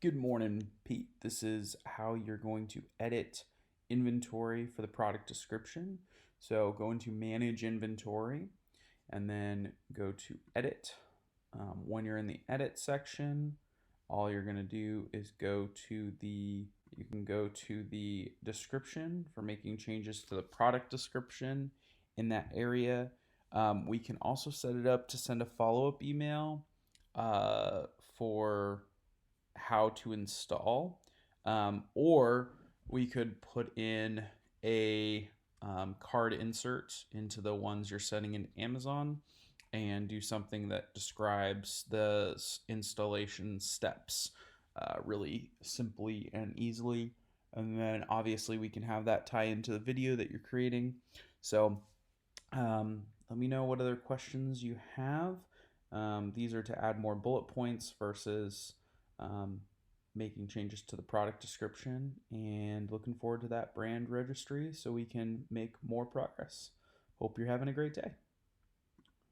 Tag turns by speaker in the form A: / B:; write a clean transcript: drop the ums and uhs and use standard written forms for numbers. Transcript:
A: Good morning, Pete. This is how you're going to edit inventory for the product description. So go into manage inventory and then go to edit. When you're in the edit section, all you're going to do is you can go to the description for making changes to the product description in that area. We can also set it up to send a follow-up email uh, for how to install, or we could put in a card insert into the ones you're setting in Amazon and do something that describes the installation steps really simply and easily. And then obviously we can have that tie into the video that you're creating. So let me know what other questions you have. These are to add more bullet points versus um, making changes to the product description, and looking forward to that brand registry so we can make more progress. Hope you're having a great day.